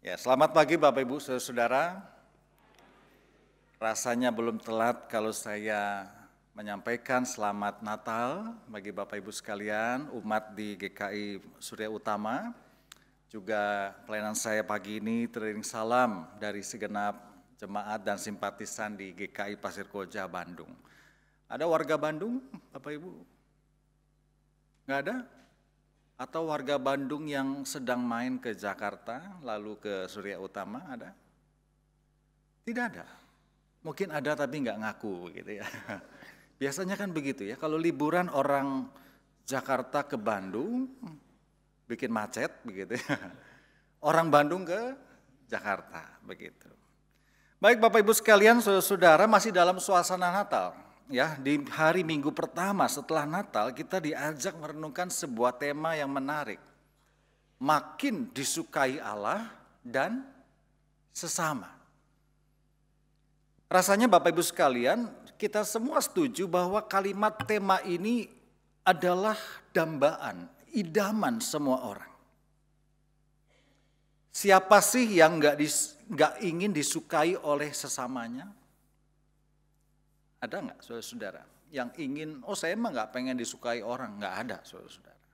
Ya, selamat pagi Bapak Ibu Saudara. Rasanya belum telat kalau saya menyampaikan selamat Natal bagi Bapak Ibu sekalian, umat di GKI Surya Utama. Juga pelayanan saya pagi ini teriring salam dari segenap jemaat dan simpatisan di GKI Pasir Koja, Bandung. Ada warga Bandung, Bapak Ibu? Nggak ada? Atau warga Bandung yang sedang main ke Jakarta, lalu ke Surya Utama, ada? Tidak ada. Mungkin ada tapi nggak ngaku gitu ya. Biasanya kan begitu ya, kalau liburan orang Jakarta ke Bandung, bikin macet begitu ya. Orang Bandung ke Jakarta, begitu. Baik Bapak Ibu sekalian, saudara masih dalam suasana Natal. Ya, di hari Minggu pertama setelah Natal kita diajak merenungkan sebuah tema yang menarik. Makin disukai Allah dan sesama. Rasanya Bapak Ibu sekalian, kita semua setuju bahwa kalimat tema ini adalah dambaan, idaman semua orang. Siapa sih yang nggak ingin disukai oleh sesamanya? Ada nggak saudara-saudara yang ingin, saya emang nggak pengen disukai orang, nggak ada saudara-saudara.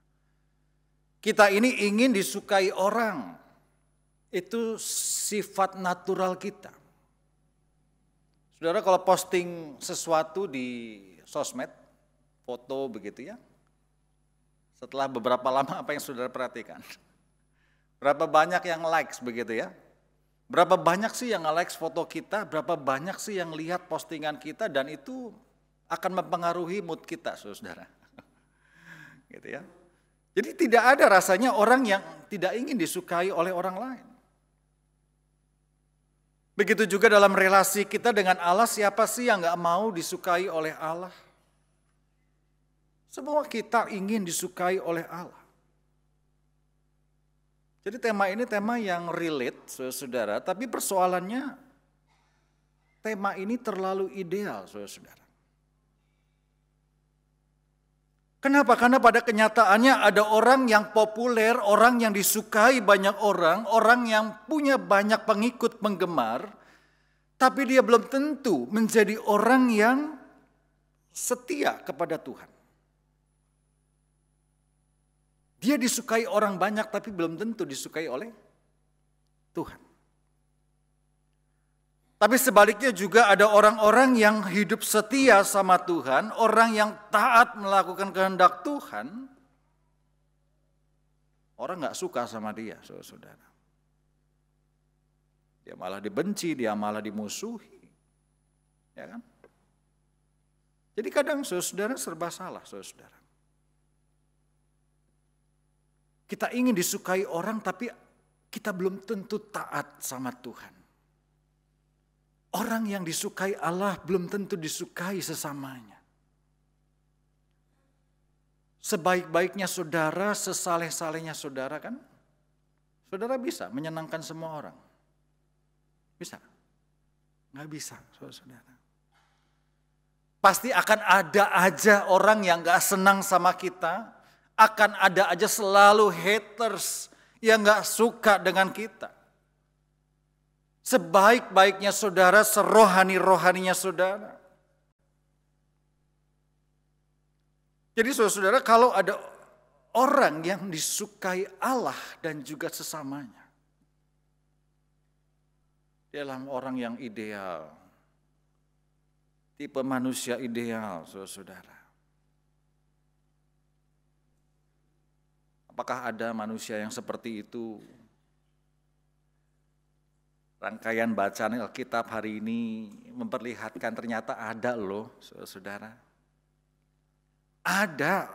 Kita ini ingin disukai orang, itu sifat natural kita. Saudara kalau posting sesuatu di sosmed, foto begitu ya, setelah beberapa lama apa yang saudara perhatikan? Berapa banyak yang likes begitu ya? Berapa banyak sih yang nge-like foto kita, berapa banyak sih yang lihat postingan kita dan itu akan mempengaruhi mood kita, saudara. Gitu ya. Jadi tidak ada rasanya orang yang tidak ingin disukai oleh orang lain. Begitu juga dalam relasi kita dengan Allah, siapa sih yang nggak mau disukai oleh Allah? Semua kita ingin disukai oleh Allah. Jadi tema ini tema yang relate, saudara, tapi persoalannya tema ini terlalu ideal, saudara. Kenapa? Karena pada kenyataannya ada orang yang populer, orang yang disukai banyak orang yang punya banyak pengikut penggemar, tapi dia belum tentu menjadi orang yang setia kepada Tuhan. Dia disukai orang banyak tapi belum tentu disukai oleh Tuhan. Tapi sebaliknya juga ada orang-orang yang hidup setia sama Tuhan, orang yang taat melakukan kehendak Tuhan, orang nggak suka sama dia, saudara. Dia malah dibenci, dia malah dimusuhi, ya kan? Jadi kadang saudara serba salah, saudara. Kita ingin disukai orang tapi kita belum tentu taat sama Tuhan. Orang yang disukai Allah belum tentu disukai sesamanya. Sebaik-baiknya saudara, sesaleh-salehnya saudara kan? Saudara bisa menyenangkan semua orang? Bisa? Nggak bisa, saudara. Pasti akan ada aja orang yang nggak senang sama kita. Akan ada aja selalu haters yang gak suka dengan kita. Sebaik-baiknya saudara, serohani-rohaninya saudara. Jadi saudara, kalau ada orang yang disukai Allah dan juga sesamanya, dia adalah orang yang ideal. Tipe manusia ideal, saudara. Apakah ada manusia yang seperti itu? Rangkaian bacaan Alkitab hari ini memperlihatkan ternyata ada loh, saudara. Ada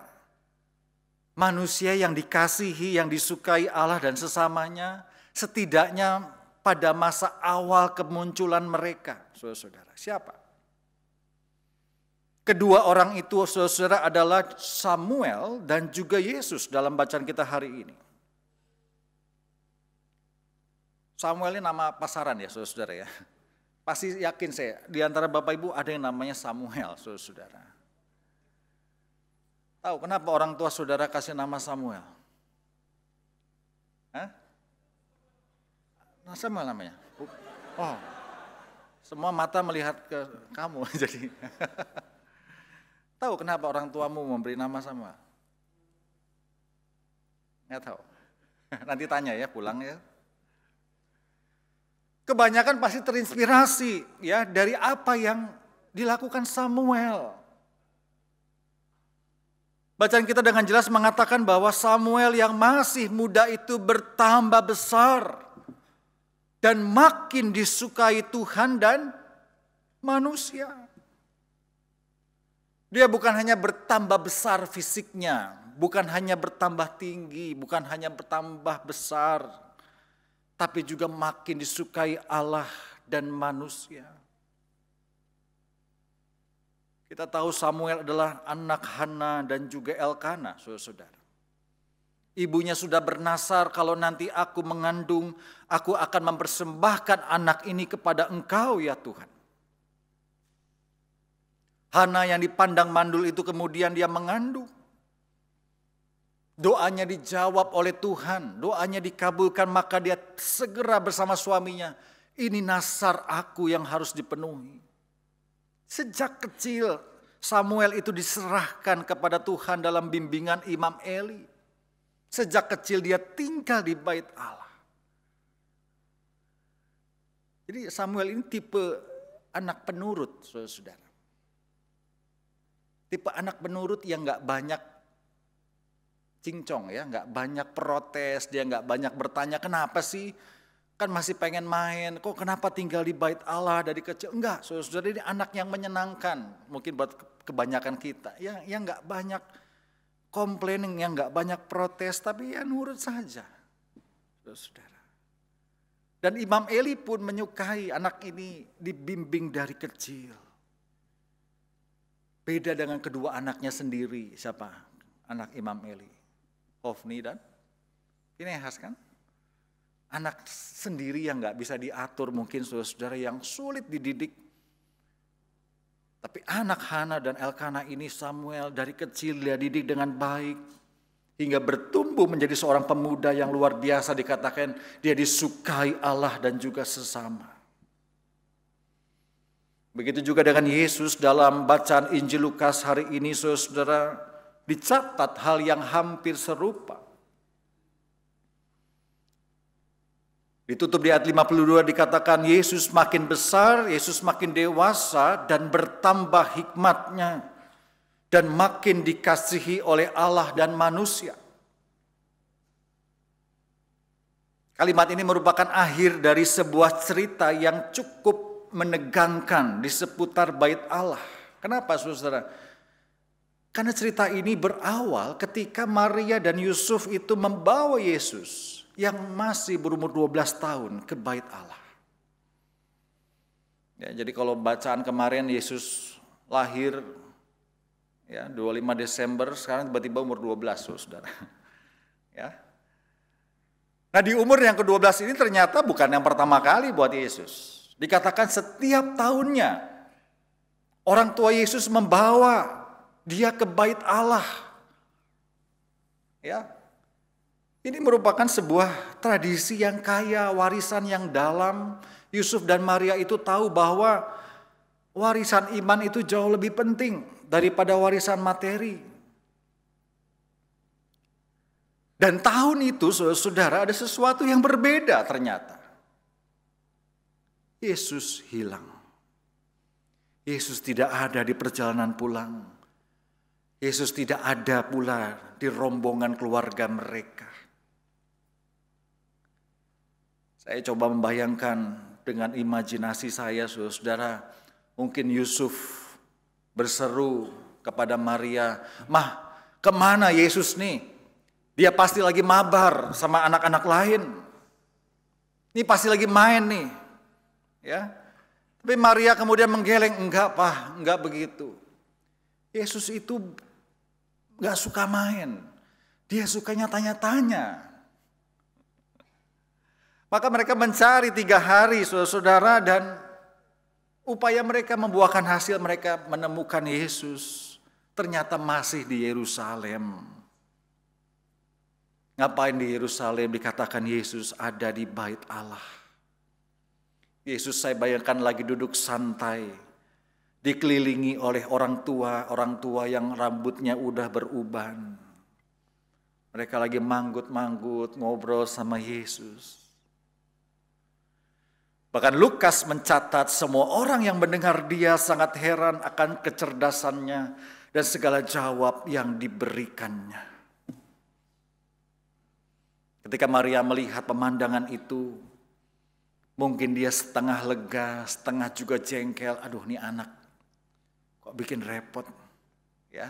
manusia yang dikasihi, yang disukai Allah dan sesamanya, setidaknya pada masa awal kemunculan mereka, saudara. Siapa? Kedua orang itu saudara adalah Samuel dan juga Yesus dalam bacaan kita hari ini. Samuel ini nama pasaran ya saudara ya. Pasti yakin saya di antara Bapak Ibu ada yang namanya Samuel saudara. Tahu kenapa orang tua saudara kasih nama Samuel? Hah? Samuel namanya? Oh, semua mata melihat ke kamu, jadi tahu kenapa orang tuamu memberi nama Samuel? Nggak tahu. Nanti tanya ya, pulang ya. Kebanyakan pasti terinspirasi ya dari apa yang dilakukan Samuel. Bacaan kita dengan jelas mengatakan bahwa Samuel yang masih muda itu bertambah besar dan makin disukai Tuhan dan manusia. Dia bukan hanya bertambah besar fisiknya, bukan hanya bertambah tinggi, bukan hanya bertambah besar, tapi juga makin disukai Allah dan manusia. Kita tahu Samuel adalah anak Hana dan juga Elkana, saudara-saudara. Ibunya sudah bernasar, kalau nanti aku mengandung, aku akan mempersembahkan anak ini kepada Engkau ya Tuhan. Hana yang dipandang mandul itu kemudian dia mengandung. Doanya dijawab oleh Tuhan, doanya dikabulkan, maka dia segera bersama suaminya. Ini nasar aku yang harus dipenuhi. Sejak kecil Samuel itu diserahkan kepada Tuhan dalam bimbingan Imam Eli. Sejak kecil dia tinggal di bait Allah. Jadi Samuel ini tipe anak penurut, saudara. Tipe anak penurut yang gak banyak cincong ya, gak banyak protes, dia gak banyak bertanya kenapa sih? Kan masih pengen main, kok kenapa tinggal di bait Allah dari kecil? Enggak, saudara, ini anak yang menyenangkan. Mungkin buat kebanyakan kita, yang gak banyak complaining, yang gak banyak protes, tapi ya nurut saja. Saudara. Dan Imam Eli pun menyukai anak ini dibimbing dari kecil. Beda dengan kedua anaknya sendiri, siapa? Anak Imam Eli, Hofni dan Finehas kan? Anak sendiri yang gak bisa diatur, mungkin saudara-saudara, yang sulit dididik. Tapi anak Hana dan Elkana ini Samuel dari kecil dia didik dengan baik. Hingga bertumbuh menjadi seorang pemuda yang luar biasa, dikatakan dia disukai Allah dan juga sesama. Begitu juga dengan Yesus dalam bacaan Injil Lukas hari ini, saudara, dicatat hal yang hampir serupa. Ditutup di ayat 52 dikatakan Yesus makin besar, Yesus makin dewasa dan bertambah hikmatnya dan makin dikasihi oleh Allah dan manusia. Kalimat ini merupakan akhir dari sebuah cerita yang cukup menegangkan di seputar bait Allah. Kenapa saudara? Karena cerita ini berawal ketika Maria dan Yusuf itu membawa Yesus yang masih berumur 12 tahun ke bait Allah. Ya, jadi kalau bacaan kemarin Yesus lahir ya 25 Desember, sekarang tiba-tiba umur 12, saudara. Ya. Nah, di umur yang ke-12 ini ternyata bukan yang pertama kali buat Yesus. Dikatakan setiap tahunnya orang tua Yesus membawa dia ke bait Allah. Ya. Ini merupakan sebuah tradisi yang kaya, warisan yang dalam. Yusuf dan Maria itu tahu bahwa warisan iman itu jauh lebih penting daripada warisan materi. Dan tahun itu, saudara, ada sesuatu yang berbeda ternyata. Yesus hilang. Yesus tidak ada di perjalanan pulang. Yesus tidak ada pula di rombongan keluarga mereka. Saya coba membayangkan dengan imajinasi saya, saudara, mungkin Yusuf berseru kepada Maria, "Mah, kemana Yesus nih? Dia pasti lagi mabar sama anak-anak lain. Ini pasti lagi main nih." Ya. Tapi Maria kemudian menggeleng, "Enggak, Pak, enggak begitu. Yesus itu enggak suka main. Dia sukanya tanya-tanya." Maka mereka mencari 3 hari, saudara, dan upaya mereka membuahkan hasil, mereka menemukan Yesus. Ternyata masih di Yerusalem. Ngapain di Yerusalem? Dikatakan Yesus ada di bait Allah. Yesus saya bayangkan lagi duduk santai, dikelilingi oleh orang tua yang rambutnya udah beruban. Mereka lagi manggut-manggut ngobrol sama Yesus. Bahkan Lukas mencatat semua orang yang mendengar dia sangat heran akan kecerdasannya dan segala jawab yang diberikannya. Ketika Maria melihat pemandangan itu, mungkin dia setengah lega, setengah juga jengkel. Aduh, nih anak kok bikin repot, ya.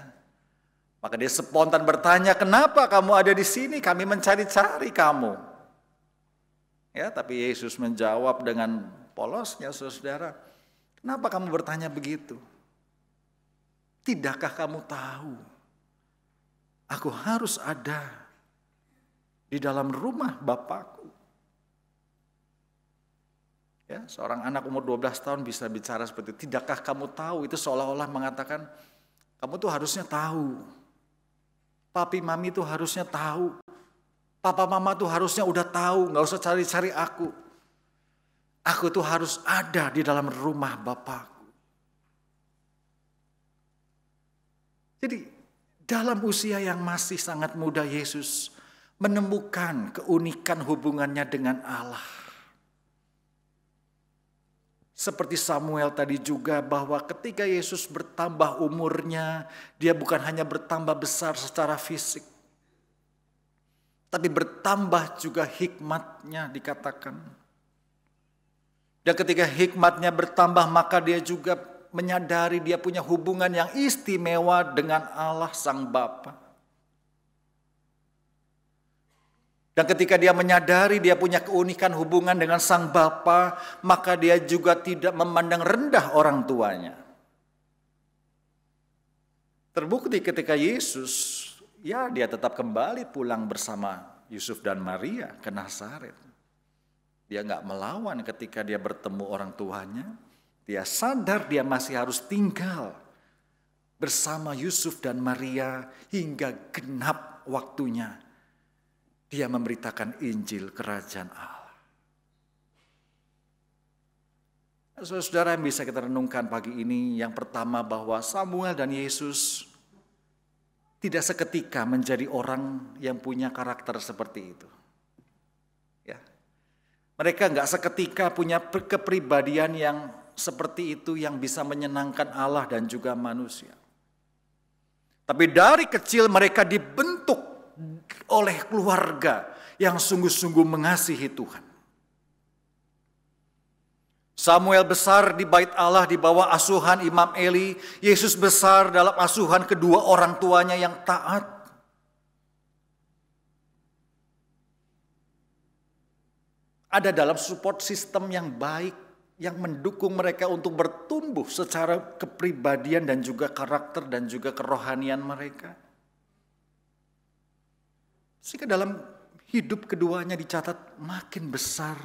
Maka dia spontan bertanya, kenapa kamu ada di sini? Kami mencari-cari kamu. Ya, tapi Yesus menjawab dengan polosnya, saudara. Kenapa kamu bertanya begitu? Tidakkah kamu tahu, aku harus ada di dalam rumah Bapakku? Ya, seorang anak umur 12 tahun bisa bicara seperti itu. Tidakkah kamu tahu? Itu seolah-olah mengatakan, kamu tuh harusnya tahu. Papi mami tuh harusnya tahu. Papa mama tuh harusnya udah tahu. Gak usah cari-cari aku. Aku tuh harus ada di dalam rumah Bapakku. Jadi dalam usia yang masih sangat muda, Yesus menemukan keunikan hubungannya dengan Allah. Seperti Samuel tadi juga, bahwa ketika Yesus bertambah umurnya, dia bukan hanya bertambah besar secara fisik, tapi bertambah juga hikmatnya, dikatakan. Dan ketika hikmatnya bertambah, maka dia juga menyadari dia punya hubungan yang istimewa dengan Allah Sang Bapa. Dan ketika dia menyadari dia punya keunikan hubungan dengan Sang Bapa, maka dia juga tidak memandang rendah orang tuanya. Terbukti ketika Yesus, ya dia tetap kembali pulang bersama Yusuf dan Maria ke Nazaret. Dia nggak melawan ketika dia bertemu orang tuanya. Dia sadar dia masih harus tinggal bersama Yusuf dan Maria hingga genap waktunya. Dia memberitakan Injil Kerajaan Allah. Saudara, yang bisa kita renungkan pagi ini, yang pertama bahwa Samuel dan Yesus tidak seketika menjadi orang yang punya karakter seperti itu. Ya. Mereka nggak seketika punya kepribadian yang seperti itu yang bisa menyenangkan Allah dan juga manusia. Tapi dari kecil mereka dibentuk oleh keluarga yang sungguh-sungguh mengasihi Tuhan. Samuel besar di bait Allah di bawah asuhan Imam Eli. Yesus besar dalam asuhan kedua orang tuanya yang taat. Ada dalam support system yang baik yang mendukung mereka untuk bertumbuh secara kepribadian dan juga karakter dan juga kerohanian mereka. Sehingga dalam hidup keduanya dicatat makin besar,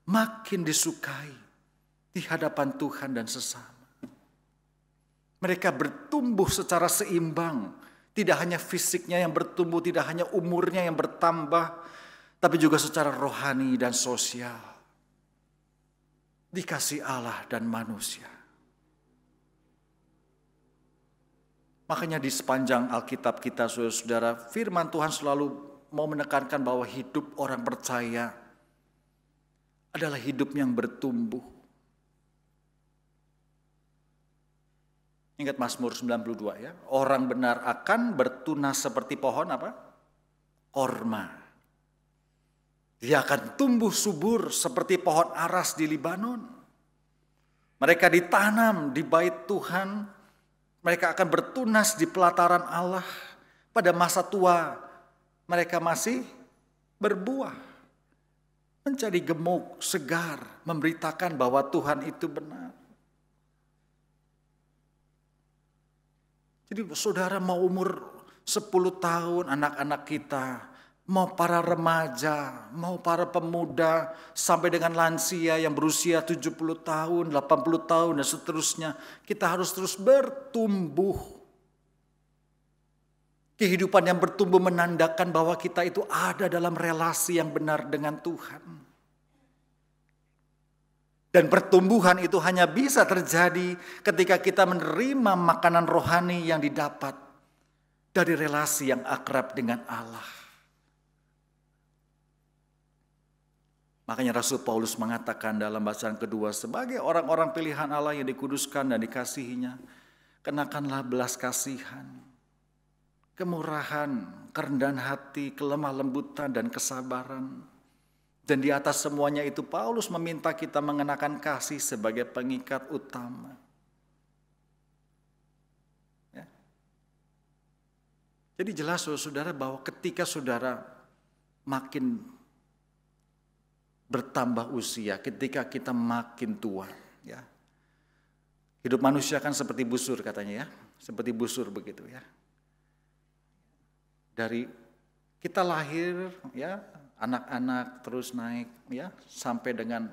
makin disukai di hadapan Tuhan dan sesama. Mereka bertumbuh secara seimbang, tidak hanya fisiknya yang bertumbuh, tidak hanya umurnya yang bertambah, tapi juga secara rohani dan sosial. Dikasih Allah dan manusia. Makanya di sepanjang Alkitab kita, saudara, firman Tuhan selalu mau menekankan bahwa hidup orang percaya adalah hidup yang bertumbuh. Ingat Mazmur 92 ya. Orang benar akan bertunas seperti pohon apa? Korma. Dia akan tumbuh subur seperti pohon aras di Libanon. Mereka ditanam di bait Tuhan. Mereka akan bertunas di pelataran Allah. Pada masa tua mereka masih berbuah, menjadi gemuk, segar, memberitakan bahwa Tuhan itu benar. Jadi saudara, mau umur 10 tahun anak-anak kita, mau para remaja, mau para pemuda, sampai dengan lansia yang berusia 70 tahun, 80 tahun dan seterusnya, kita harus terus bertumbuh. Kehidupan yang bertumbuh menandakan bahwa kita itu ada dalam relasi yang benar dengan Tuhan. Dan pertumbuhan itu hanya bisa terjadi ketika kita menerima makanan rohani yang didapat dari relasi yang akrab dengan Allah. Makanya Rasul Paulus mengatakan dalam bacaan kedua, sebagai orang-orang pilihan Allah yang dikuduskan dan dikasihinya, kenakanlah belas kasihan, kemurahan, kerendahan hati, kelemah lembutan, dan kesabaran. Dan di atas semuanya itu Paulus meminta kita mengenakan kasih sebagai pengikat utama. Ya. Jadi jelas saudara bahwa ketika saudara makin bertambah usia, ketika kita makin tua, ya, hidup manusia kan seperti busur katanya ya, seperti busur begitu ya. Dari kita lahir ya, anak-anak terus naik ya sampai dengan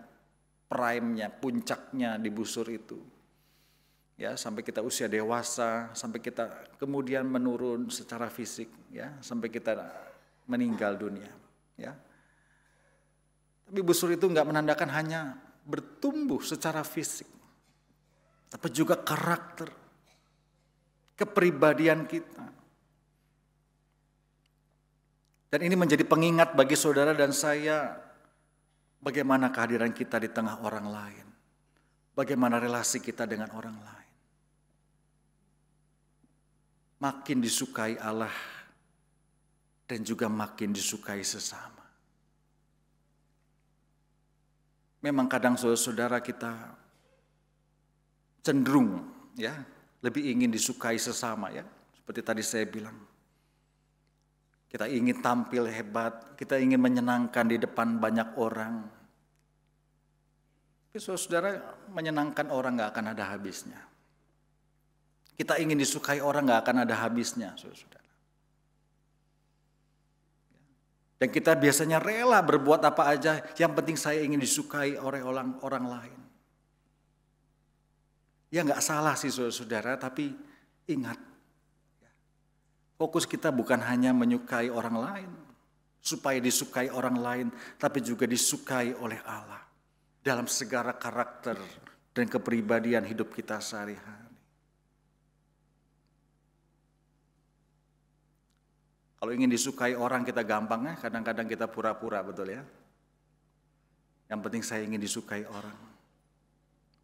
prime-nya, puncaknya di busur itu. Ya, sampai kita usia dewasa, sampai kita kemudian menurun secara fisik ya, sampai kita meninggal dunia ya. Tapi busur itu enggak menandakan hanya bertumbuh secara fisik, tapi juga karakter, kepribadian kita. Dan ini menjadi pengingat bagi saudara dan saya, bagaimana kehadiran kita di tengah orang lain. Bagaimana relasi kita dengan orang lain. Makin disukai Allah dan juga makin disukai sesama. Memang kadang saudara kita cenderung ya lebih ingin disukai sesama ya. Seperti tadi saya bilang. Kita ingin tampil hebat, kita ingin menyenangkan di depan banyak orang. Tapi saudara, menyenangkan orang gak akan ada habisnya. Kita ingin disukai orang gak akan ada habisnya, saudara. Dan kita biasanya rela berbuat apa aja, yang penting saya ingin disukai oleh orang lain. Ya gak salah sih saudara, tapi ingat. Fokus kita bukan hanya menyukai orang lain, supaya disukai orang lain, tapi juga disukai oleh Allah dalam segala karakter dan kepribadian hidup kita sehari-hari. Kalau ingin disukai orang kita gampang ya, kadang-kadang kita pura-pura, betul ya. Yang penting saya ingin disukai orang.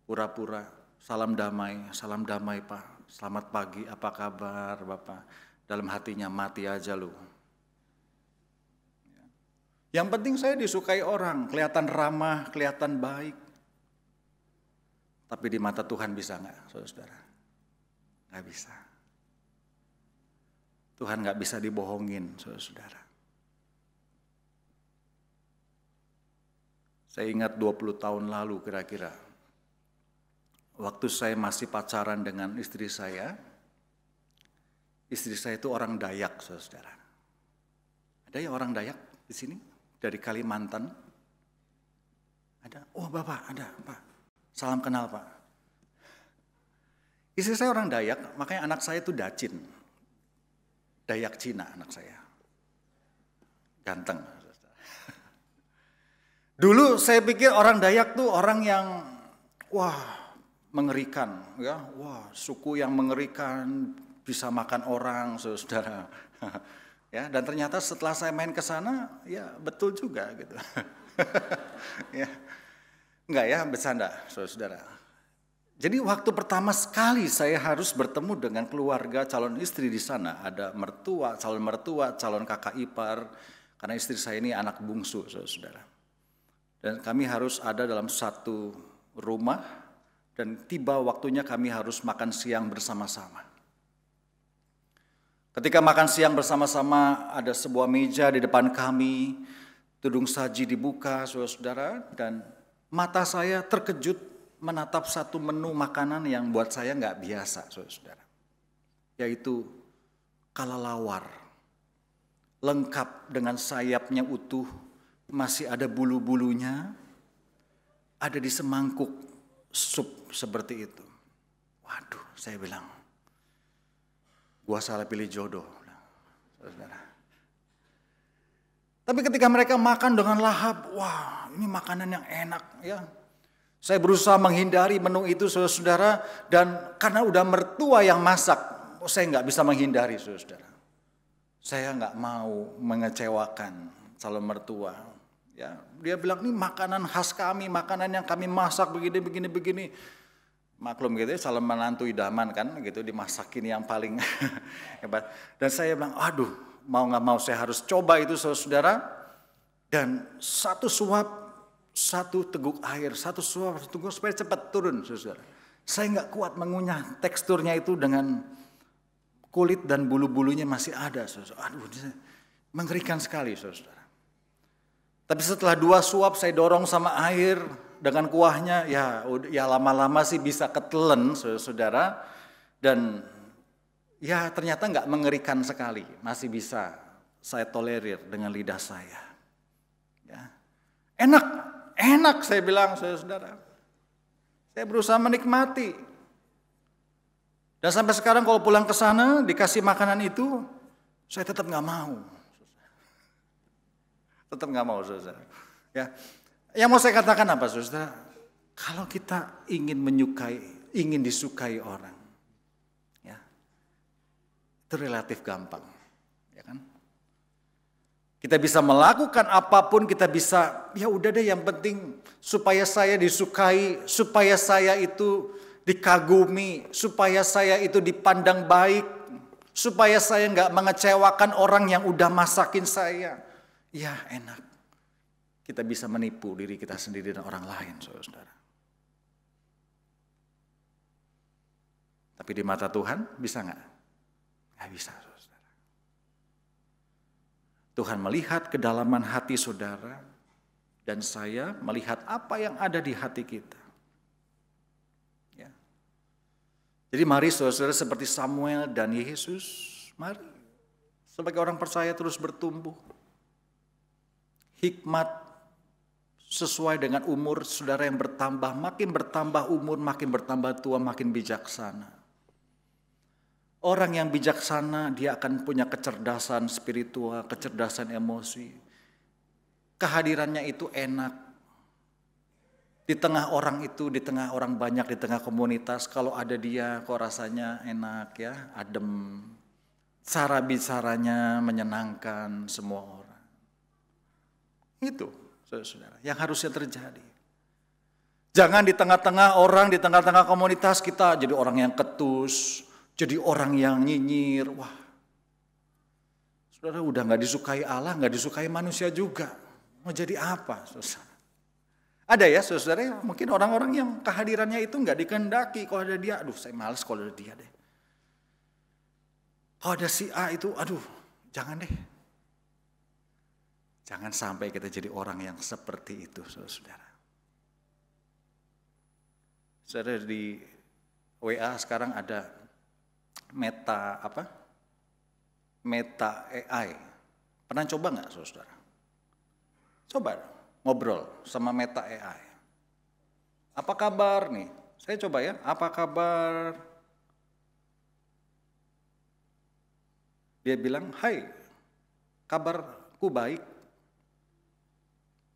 Pura-pura, salam damai Pak, selamat pagi, apa kabar Bapak? Dalam hatinya, mati aja lu. Yang penting saya disukai orang, kelihatan ramah, kelihatan baik. Tapi di mata Tuhan bisa nggak, saudara? Nggak bisa. Tuhan nggak bisa dibohongin, saudara. Saya ingat 20 tahun lalu kira-kira, waktu saya masih pacaran dengan istri saya itu orang Dayak, saudara. Ada ya orang Dayak di sini? Dari Kalimantan? Ada? Oh Bapak, ada Pak. Salam kenal Pak. Istri saya orang Dayak, makanya anak saya itu Dacin. Dayak Cina anak saya. Ganteng. Dulu saya pikir orang Dayak tuh orang yang mengerikan. Ya, suku yang mengerikan, bisa makan orang, saudara. Ya, dan ternyata setelah saya main ke sana, ya betul juga gitu. Ya. Enggak ya, bercanda, saudara. Jadi waktu pertama sekali saya harus bertemu dengan keluarga calon istri di sana. Ada calon mertua, calon kakak ipar. Karena istri saya ini anak bungsu, saudara. Dan kami harus ada dalam satu rumah. Dan tiba waktunya kami harus makan siang bersama-sama. Ketika makan siang bersama-sama, ada sebuah meja di depan kami, tudung saji dibuka, saudara, dan mata saya terkejut menatap satu menu makanan yang buat saya nggak biasa, saudara. Yaitu kalalawar, lengkap dengan sayapnya utuh, masih ada bulu-bulunya, ada di semangkuk sup seperti itu. Waduh, saya bilang, gua salah pilih jodoh, saudara. Tapi ketika mereka makan dengan lahap, wah ini makanan yang enak ya. Saya berusaha menghindari menu itu saudara-saudara, dan karena udah mertua yang masak, saya nggak bisa menghindari saudara-saudara. Saya nggak mau mengecewakan calon mertua. Ya, dia bilang ini makanan khas kami, makanan yang kami masak begini. Maklum gitu ya, calon menantu idaman kan, gitu dimasakin yang paling hebat. Dan saya bilang, aduh, mau nggak mau saya harus coba itu saudara. Dan satu suap, satu teguk air, satu suap, satu teguk supaya cepat turun, saudara. Saya nggak kuat mengunyah teksturnya itu dengan kulit dan bulu-bulunya masih ada, saudara. Aduh, mengerikan sekali, saudara. Tapi setelah 2 suap saya dorong sama air dengan kuahnya, ya lama-lama sih bisa ketelen, saudara. Dan ya ternyata nggak mengerikan sekali, masih bisa saya tolerir dengan lidah saya. Ya. Enak saya bilang, saudara. Saya berusaha menikmati. Dan sampai sekarang kalau pulang ke sana dikasih makanan itu, saya tetap nggak mau. Tetap nggak mau, saudara. Ya, yang mau saya katakan apa, saudara? Kalau kita ingin disukai orang, ya, itu relatif gampang, ya kan? Kita bisa melakukan apapun, kita bisa, ya udah deh yang penting supaya saya disukai, supaya saya itu dikagumi, supaya saya itu dipandang baik, supaya saya nggak mengecewakan orang yang udah masakin saya. Ya enak, kita bisa menipu diri kita sendiri dan orang lain, saudara. Tapi di mata Tuhan bisa nggak? Nggak bisa, saudara. Tuhan melihat kedalaman hati saudara, dan saya melihat apa yang ada di hati kita. Ya. Jadi mari saudara seperti Samuel dan Yesus, mari sebagai orang percaya terus bertumbuh. Hikmat sesuai dengan umur saudara yang bertambah, makin bertambah umur, makin bertambah tua, makin bijaksana. Orang yang bijaksana, dia akan punya kecerdasan spiritual, kecerdasan emosi. Kehadirannya itu enak. Di tengah orang itu, di tengah orang banyak, di tengah komunitas, kalau ada dia kok rasanya enak ya, adem. Cara bicaranya menyenangkan semua orang. Itu, saudara, yang harusnya terjadi. Jangan di tengah-tengah orang, di tengah-tengah komunitas kita jadi orang yang ketus, jadi orang yang nyinyir. Wah, saudara udah gak disukai Allah, gak disukai manusia juga. Mau jadi apa, saudara? Ada ya saudara, mungkin orang-orang yang kehadirannya itu gak dikehendaki. Kalau ada dia, aduh saya males kalau ada dia deh. Kalau ada si A itu, aduh jangan deh. Jangan sampai kita jadi orang yang seperti itu, saudara. Saudara di WA sekarang ada Meta AI. Pernah coba nggak, saudara? Coba ngobrol sama Meta AI. Apa kabar nih? Saya coba ya. Apa kabar? Dia bilang, hai, kabarku baik.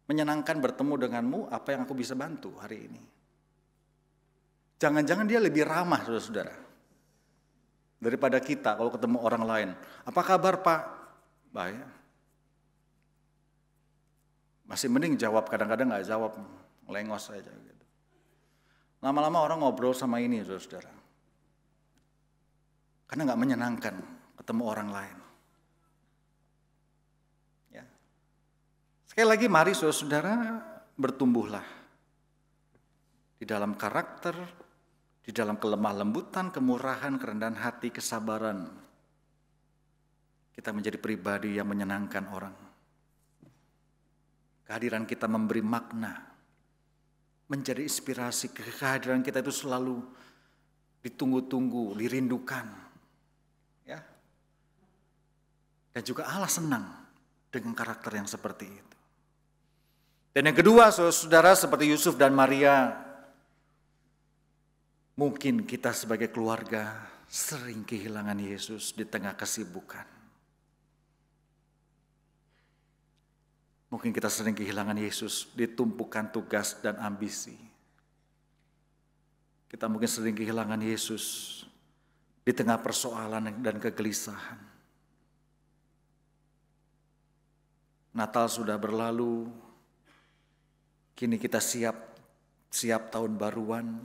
Menyenangkan bertemu denganmu, apa yang aku bisa bantu hari ini? Jangan-jangan dia lebih ramah, saudara-saudara. Daripada kita kalau ketemu orang lain. Apa kabar Pak? Baik. Masih mending jawab, kadang-kadang nggak jawab, lengos aja gitu. Lama-lama orang ngobrol sama ini, saudara. Karena nggak menyenangkan ketemu orang lain. Ya. Sekali lagi mari saudara bertumbuhlah di dalam karakter, di dalam kelemah lembutan, kemurahan, kerendahan hati, kesabaran. Kita menjadi pribadi yang menyenangkan orang. Kehadiran kita memberi makna, menjadi inspirasi. Kehadiran kita itu selalu ditunggu-tunggu, dirindukan. Ya. Dan juga Allah senang dengan karakter yang seperti itu. Dan yang kedua, saudara, seperti Yusuf dan Maria, mungkin kita sebagai keluarga sering kehilangan Yesus di tengah kesibukan. Mungkin kita sering kehilangan Yesus di tumpukan tugas dan ambisi. Kita mungkin sering kehilangan Yesus di tengah persoalan dan kegelisahan. Natal sudah berlalu, kini kita siap tahun baruan.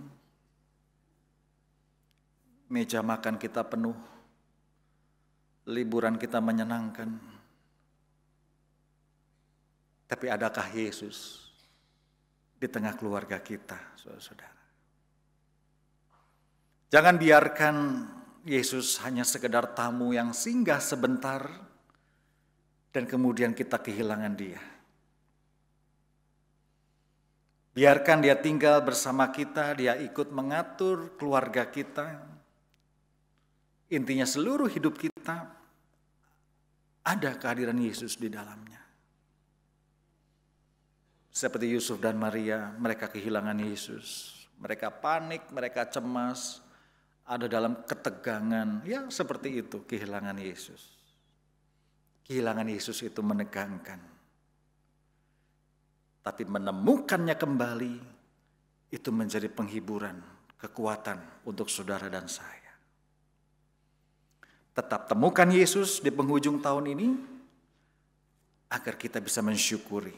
Meja makan kita penuh, liburan kita menyenangkan. Tapi adakah Yesus di tengah keluarga kita, saudara-saudara? Jangan biarkan Yesus hanya sekedar tamu yang singgah sebentar dan kemudian kita kehilangan Dia. Biarkan Dia tinggal bersama kita, Dia ikut mengatur keluarga kita. Intinya seluruh hidup kita ada kehadiran Yesus di dalamnya. Seperti Yusuf dan Maria, mereka kehilangan Yesus. Mereka panik, mereka cemas, ada dalam ketegangan. Ya seperti itu kehilangan Yesus. Kehilangan Yesus itu menegangkan. Tapi menemukannya kembali, itu menjadi penghiburan, kekuatan untuk saudara dan saya. Tetap temukan Yesus di penghujung tahun ini, agar kita bisa mensyukuri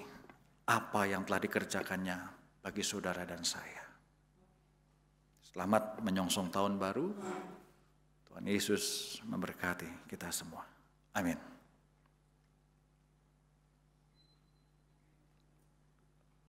apa yang telah dikerjakannya bagi saudara dan saya. Selamat menyongsong tahun baru. Tuhan Yesus memberkati kita semua. Amin.